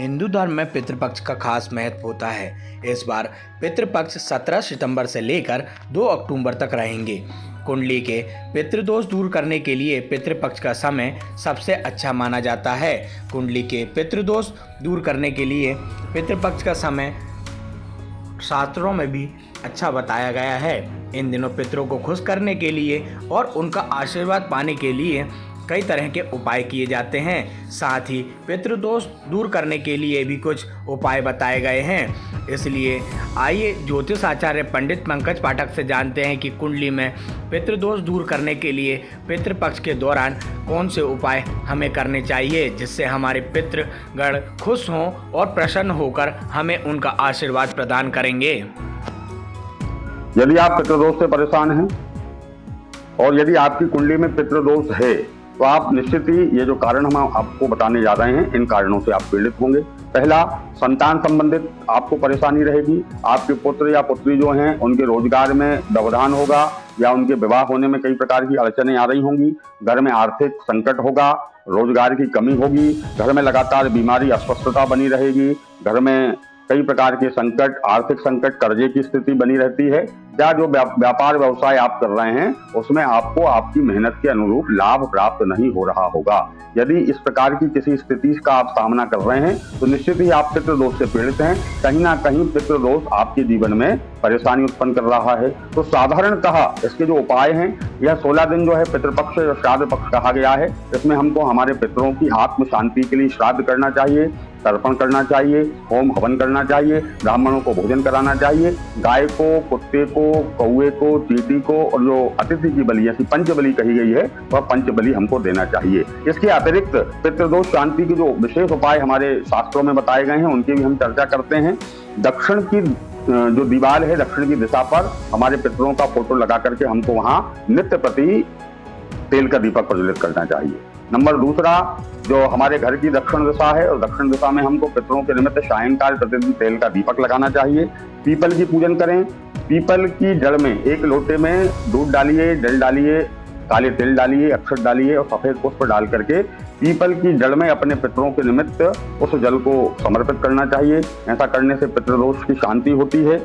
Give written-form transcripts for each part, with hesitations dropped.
हिंदू धर्म में पितृपक्ष का खास महत्व होता है। इस बार पितृपक्ष 17 सितंबर से लेकर 2 अक्टूबर तक रहेंगे। कुंडली के पितृदोष दूर करने के लिए पितृपक्ष का समय सबसे अच्छा माना जाता है। कुंडली के पितृदोष दूर करने के लिए पितृपक्ष का समय शास्त्रों में भी अच्छा बताया गया है। इन दिनों पितरों को खुश करने के लिए और उनका आशीर्वाद पाने के लिए कई तरह के उपाय किए जाते हैं। साथ ही पितृदोष दूर करने के लिए भी कुछ उपाय बताए गए हैं। इसलिए आइए ज्योतिष आचार्य पंडित पंकज पाठक से जानते हैं कि कुंडली में पितृदोष दूर करने के लिए पितृपक्ष के दौरान कौन से उपाय हमें करने चाहिए, जिससे हमारे पितृगण खुश हों और प्रसन्न होकर हमें उनका आशीर्वाद प्रदान करेंगे। यदि आप पितृदोष से परेशान हैं और यदि आपकी कुंडली में पितृदोष है तो आप निश्चित ही ये जो कारण हम आपको बताने जा रहे हैं, इन कारणों से आप पीड़ित होंगे। पहला, संतान संबंधित आपको परेशानी रहेगी। आपके पुत्र या पुत्री जो हैं उनके रोजगार में व्यवधान होगा या उनके विवाह होने में कई प्रकार की अड़चनें आ रही होंगी। घर में आर्थिक संकट होगा, रोजगार की कमी होगी, घर में लगातार बीमारी अस्वस्थता बनी रहेगी, घर में कई प्रकार के संकट, आर्थिक संकट, कर्जे की स्थिति बनी रहती है। या जो व्यापार व्यवसाय आप कर रहे हैं उसमें आपको आपकी मेहनत के अनुरूप लाभ प्राप्त नहीं हो रहा होगा। यदि इस प्रकार की किसी स्थिति का आप सामना कर रहे हैं तो निश्चित ही आप पितृदोष से पीड़ित हैं। कहीं ना कहीं पितृदोष आपके जीवन में परेशानी उत्पन्न कर रहा है। तो साधारणतः इसके जो उपाय हैं, यह 16 दिन जो है पितृपक्ष या श्राद्ध पक्ष कहा गया है। इसमें हमको हमारे पितरों की आत्म शांति के लिए श्राद्ध करना चाहिए, तर्पण करना चाहिए, होम हवन करना चाहिए, ब्राह्मणों को भोजन कराना चाहिए, गाय को, कुत्ते को, कौवे को, चींटी को और जो अतिथि की बलि ऐसी पंचबलि कही गई है वह पंचबलि हमको देना चाहिए। इसके अतिरिक्त पितृदोष शांति के जो विशेष उपाय हमारे शास्त्रों में बताए गए हैं उनकी भी हम चर्चा करते हैं। दक्षिण की जो दीवार है, दक्षिण की दिशा पर हमारे पितरों का फोटो लगा करके हमको वहां नित्य प्रति तेल का दीपक प्रज्वलित करना चाहिए। नंबर दूसरा, जो हमारे घर की दक्षिण दिशा है और दक्षिण दिशा में हमको पितरों के निमित्त सायंकाल प्रतिदिन तेल का दीपक लगाना चाहिए। पीपल की पूजन करें। पीपल की जड़ में एक लोटे में दूध डालिए, जल डालिए, काले तिल डालिए, अक्षत डालिए और सफेद पुष्प डाल करके पीपल की जड़ में अपने पितरों के निमित्त उस जल को समर्पित करना चाहिए। ऐसा करने से पितृदोष की शांति होती है।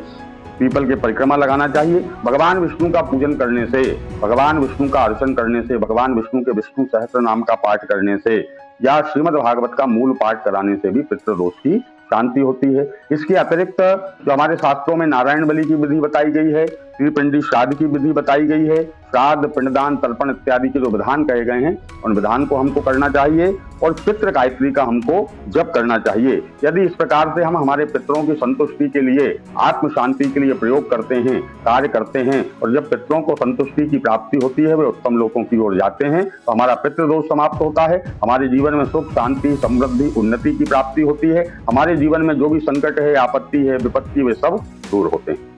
पीपल के परिक्रमा लगाना चाहिए। भगवान विष्णु का पूजन करने से, भगवान विष्णु का अर्चन करने से, भगवान विष्णु के विष्णु सहस्त्र नाम का पाठ करने से या श्रीमद् भागवत का मूल पाठ कराने से भी पितृदोष की शांति होती है। इसके अतिरिक्त जो हमारे शास्त्रों में नारायण बलि की विधि बताई गई है, त्रिपिंडी श्राद्ध की विधि बताई गई है, श्राद्ध, पिंडदान, तर्पण इत्यादि के जो विधान कहे गए हैं उन विधान को हमको करना चाहिए और पितृ गायत्री का हमको जप करना चाहिए। यदि इस प्रकार से हम हमारे पितरों की संतुष्टि के लिए, आत्म शांति के लिए प्रयोग करते हैं, कार्य करते हैं और जब पितरों को संतुष्टि की प्राप्ति होती है, वे उत्तम लोकों की ओर जाते हैं, तो हमारा पितृदोष समाप्त होता है। हमारे जीवन में सुख, शांति, समृद्धि, उन्नति की प्राप्ति होती है। हमारे जीवन में जो भी संकट है, आपत्ति है, विपत्ति, वे सब दूर होते हैं।